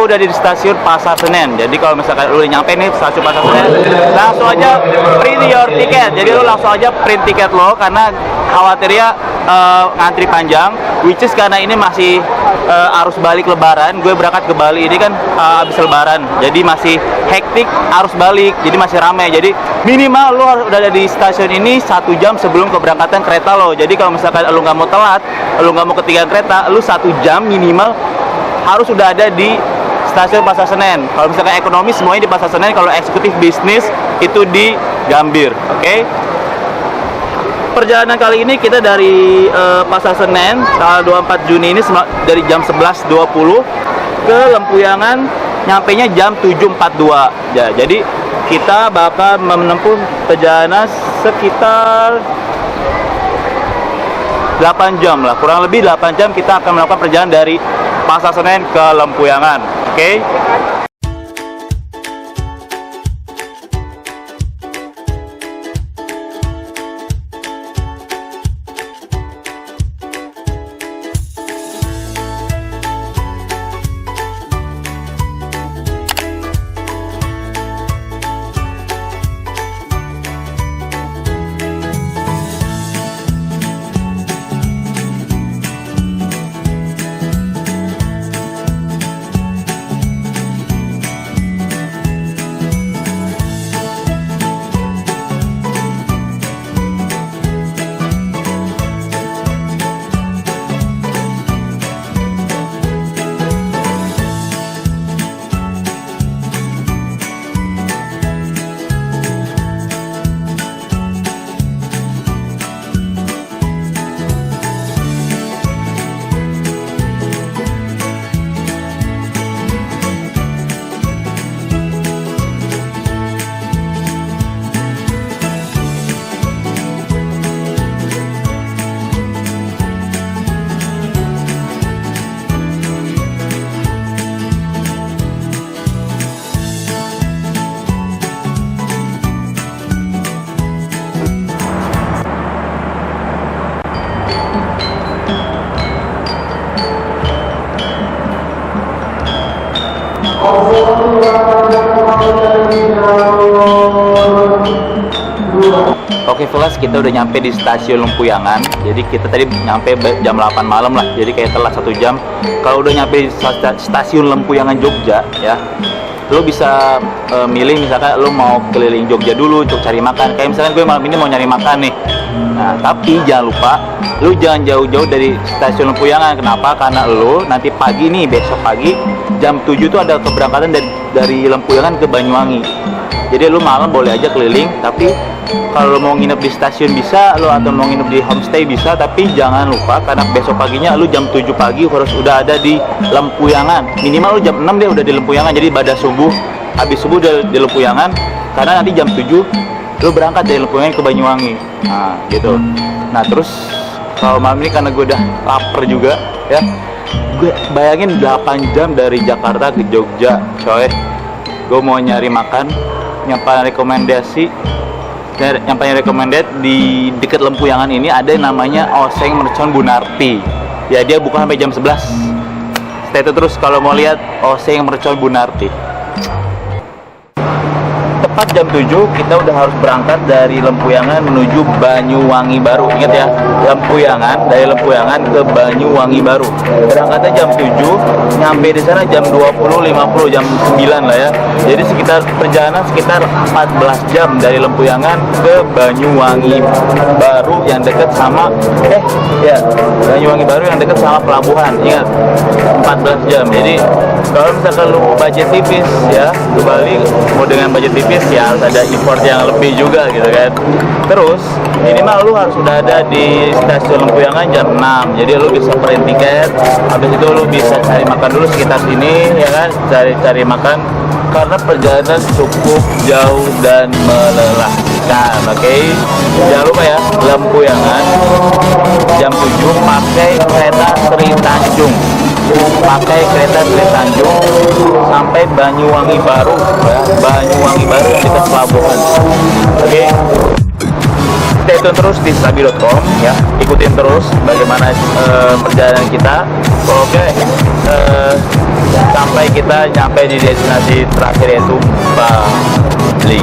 Udah di stasiun Pasar Senen. Jadi kalau misalkan lu nyampe nih stasiun Pasar Senen, langsung aja print your ticket. Jadi lu langsung aja print tiket lo, karena khawatirnya ngantri panjang. Which is karena ini masih arus balik Lebaran. Gue berangkat ke Bali ini kan habis Lebaran, jadi masih hektik arus balik, jadi masih ramai. Jadi minimal lu harus udah ada di stasiun ini 1 jam sebelum keberangkatan kereta lo. Jadi kalau misalkan lu nggak mau telat, lu nggak mau ketinggalan kereta, lu 1 jam minimal harus udah ada di stasiun Pasar Senen. Kalau misalkan ekonomi semuanya di Pasar Senen, kalau eksekutif bisnis itu di Gambir. Oke? Perjalanan kali ini kita dari Pasar Senen tanggal 24 Juni ini dari jam 11.20 ke Lempuyangan, nyampainya jam 7.42. Ya, jadi kita bakal menempuh perjalanan sekitar 8 jam lah, kurang lebih 8 jam kita akan melakukan perjalanan dari Pasar Senen ke Lempuyangan. Oke? Oke Velas, kita udah nyampe di stasiun Lempuyangan. Jadi kita tadi nyampe jam 8 malam lah, jadi kayak telat 1 jam. Kalau udah nyampe di stasiun Lempuyangan Jogja ya, lo bisa milih misalkan lo mau keliling Jogja dulu untuk cari makan. Kayak misalkan gue malam ini mau nyari makan nih. Nah, tapi jangan lupa lo jangan jauh-jauh dari stasiun Lempuyangan. Kenapa? Karena lo nanti pagi nih, besok pagi jam 7 tuh ada keberangkatan dari Lempuyangan ke Banyuwangi. Jadi lo malam boleh aja keliling, tapi kalau lo mau nginep di stasiun bisa, lo atau mau nginep di homestay bisa, tapi jangan lupa karena besok paginya lo jam 7 pagi harus udah ada di Lempuyangan. Minimal lo jam 6 deh udah di Lempuyangan. Jadi pada subuh, habis subuh udah di Lempuyangan, karena nanti jam 7 lo berangkat dari Lempuyangan ke Banyuwangi. Nah gitu. Nah terus kalau malam ini karena gue udah lapar juga ya, gue bayangin 8 jam dari Jakarta ke Jogja coy. Gue mau nyari makan yang paling recommended di dekat Lempuyangan ini ada yang namanya Oseng Mercon Bunarti. Ya dia buka sampai jam 11. Stay terus kalau mau lihat Oseng Mercon Bunarti. Tepat jam 7 kita udah harus berangkat dari Lempuyangan menuju Banyuwangi Baru. Ingat ya, dari Lempuyangan ke Banyuwangi Baru. Berangkatnya jam 7, nyampe di sana jam 20.50, jam 9 lah ya. Jadi perjalanan sekitar 14 jam dari Lempuyangan ke Banyuwangi Baru yang dekat sama Banyuwangi Baru yang dekat sama pelabuhan. Ingat, 14 jam. Jadi kalau misalkan lu budget tipis ya, ke Bali mau dengan budget tipis ya harus ada effort yang lebih juga gitu kan. Terus minimal lu harus sudah ada di stasiun Lempuyangan jam 6. Jadi lu bisa print tiket, habis itu lu bisa cari makan dulu sekitar sini ya kan, cari makan karena perjalanan cukup jauh dan melelahkan. Oke? Jangan lupa ya, Lempuyangan jam 7 pakai kereta Sri Tanjung. Pakai kereta Sri Tanjung sampai Banyuwangi Baru ya, Banyuwangi Baru yang dekat pelabuhan. Oke. stay tune terus di sabi.com ya, ikutin terus bagaimana perjalanan kita. Oke, sampai kita nyampe di destinasi terakhir yaitu Bali.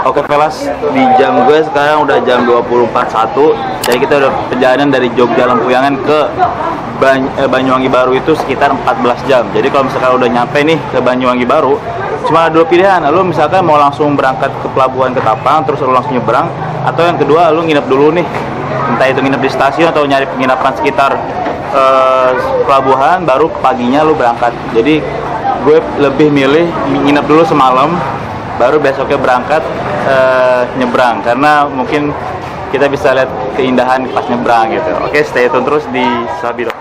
Oke Velas, di jam gue sekarang udah jam 24.01. Jadi kita udah perjalanan dari Jogja Lempuyangan ke Banyuwangi Baru itu sekitar 14 jam. Jadi kalau misalkan udah nyampe nih ke Banyuwangi Baru, cuma ada dua pilihan. Lu misalkan mau langsung berangkat ke pelabuhan Ketapang terus lu langsung nyebrang, atau yang kedua lu nginep dulu nih, entah itu nginep di stasiun atau nyari penginapan sekitar pelabuhan, baru paginya lu berangkat. Jadi gue lebih milih nginep dulu semalam, baru besoknya berangkat nyebrang, karena mungkin kita bisa lihat keindahan pas nyebrang gitu. Oke, stay tune terus di sabi.com.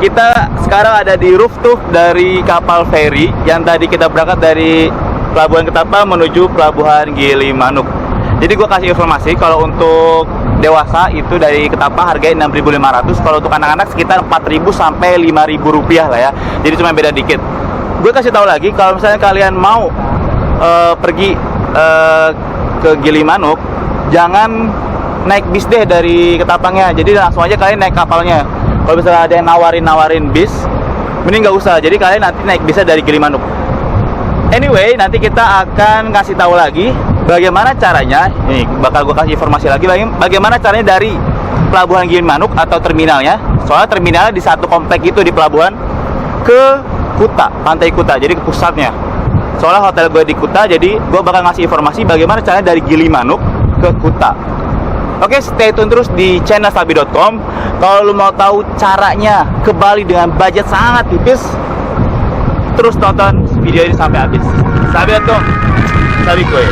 Kita sekarang ada di rooftop dari kapal feri yang tadi kita berangkat dari Pelabuhan Ketapang menuju Pelabuhan Gilimanuk. Jadi gue kasih informasi kalau untuk dewasa itu dari Ketapang harganya 6.500, kalau untuk anak-anak sekitar 4.000 sampai 5.000 rupiah lah ya. Jadi cuma beda dikit. Gue kasih tahu lagi kalau misalnya kalian mau pergi ke Gilimanuk, jangan naik bis deh dari Ketapangnya. Jadi langsung aja kalian naik kapalnya. Kalau misalnya ada yang nawarin bis, mending nggak usah. Jadi kalian nanti naik bisnya dari Gilimanuk. Anyway, nanti kita akan kasih tahu lagi bagaimana caranya. Ini bakal gue kasih informasi lagi bagaimana caranya dari Pelabuhan Gilimanuk atau terminalnya. Soalnya terminalnya di satu komplek itu di pelabuhan ke Kuta, Pantai Kuta. Jadi ke pusatnya. Soalnya hotel gue di Kuta, jadi gue bakal ngasih informasi bagaimana caranya dari Gilimanuk ke Kuta. Oke, stay tune terus di channel sabi.com. Kalau lu mau tahu caranya ke Bali dengan budget sangat tipis, terus tonton video ini sampai habis. Sabi.com, sabi gue.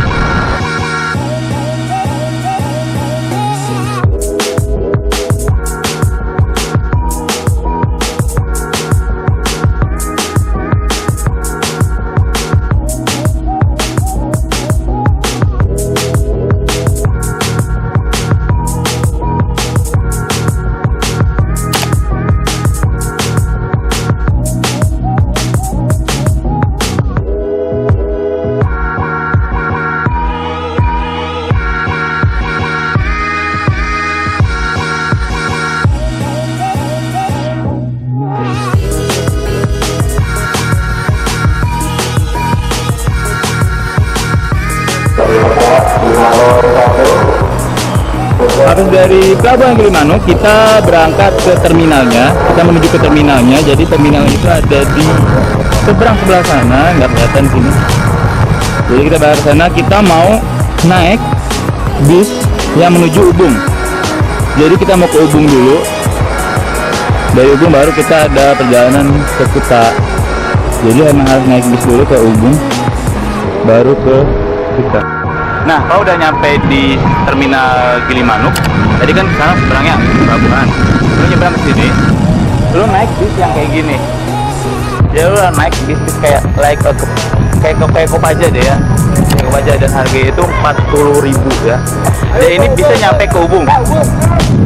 Habis dari Pelabuhan Gilimanuk, kita berangkat ke terminalnya. Kita menuju ke terminalnya. Jadi terminal itu ada di seberang sebelah sana, nggak kelihatan sini. Jadi kita bayar sana. Kita mau naik bis yang menuju Ubung. Jadi kita mau ke Ubung dulu. Dari Ubung baru kita ada perjalanan ke Kuta. Jadi emang harus naik bis dulu ke Ubung, baru ke Kuta. Nah, kalau udah nyampe di terminal Gilimanuk, tadi kan sana seberangnya pelabuhan. Lu nyebrang ke sini, lu naik bis yang kayak gini. Jadi lu naik bis kayak kayak Kopaja deh ya. Kayak Kopaja, dan harga itu 40.000 ya. Dan ini bisa nyampe ke Ubung.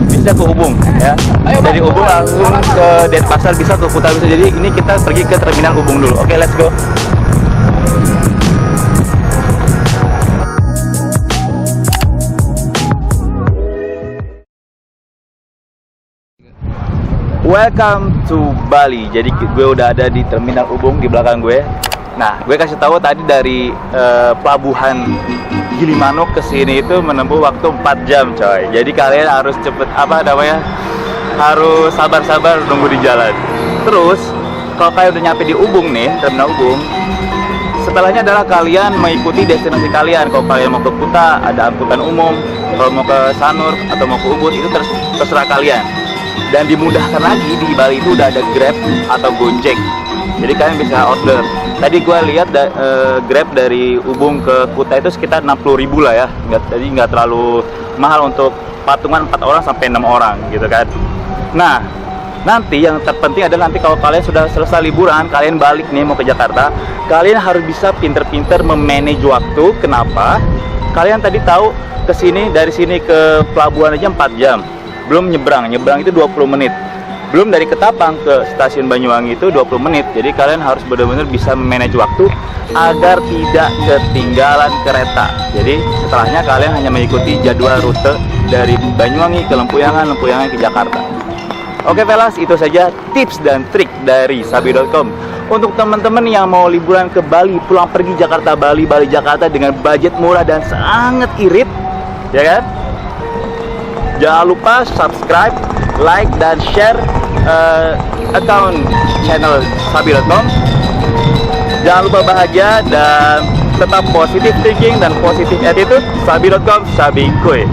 Bisa ke Ubung ya. Dari Ubung langsung ke Denpasar, bisa ke Kuta bisa. Jadi ini kita pergi ke terminal Ubung dulu. Oke, let's go. Welcome to Bali. Jadi gue udah ada di terminal Ubung di belakang gue. Nah, gue kasih tahu tadi dari Pelabuhan Gilimanuk ke sini itu menempuh waktu 4 jam, coy. Jadi kalian harus cepet harus sabar-sabar nunggu di jalan. Terus kalau kalian udah nyampe di Ubung nih, terminal Ubung, setelahnya adalah kalian mengikuti destinasi kalian. Kalau kalian mau ke Kuta, ada angkutan umum. Kalau mau ke Sanur atau mau ke Ubud, itu terserah kalian. Dan dimudahkan lagi, di Bali itu udah ada Grab atau Gojek. Jadi kalian bisa order. Tadi gue lihat Grab dari Ubung ke Kuta itu sekitar 60.000 lah ya. Jadi nggak terlalu mahal untuk patungan 4 orang sampai 6 orang gitu kan. Nah, nanti yang terpenting adalah nanti kalau kalian sudah selesai liburan, kalian balik nih mau ke Jakarta, kalian harus bisa pinter-pinter memanage waktu. Kenapa? Kalian tadi tahu dari sini ke pelabuhan aja 4 jam. Belum nyebrang itu 20 menit. Belum dari Ketapang ke stasiun Banyuwangi itu 20 menit. Jadi kalian harus benar-benar bisa manage waktu agar tidak ketinggalan kereta. Jadi setelahnya kalian hanya mengikuti jadwal rute dari Banyuwangi ke Lempuyangan ke Jakarta. Oke fellas, itu saja tips dan trik dari sabi.com. Untuk teman-teman yang mau liburan ke Bali, pulang pergi Jakarta Bali Jakarta dengan budget murah dan sangat irit, ya kan? Jangan lupa subscribe, like, dan share account channel sabi.com. Jangan lupa bahagia dan tetap positive thinking dan positive attitude. Sabi.com, sabi gue.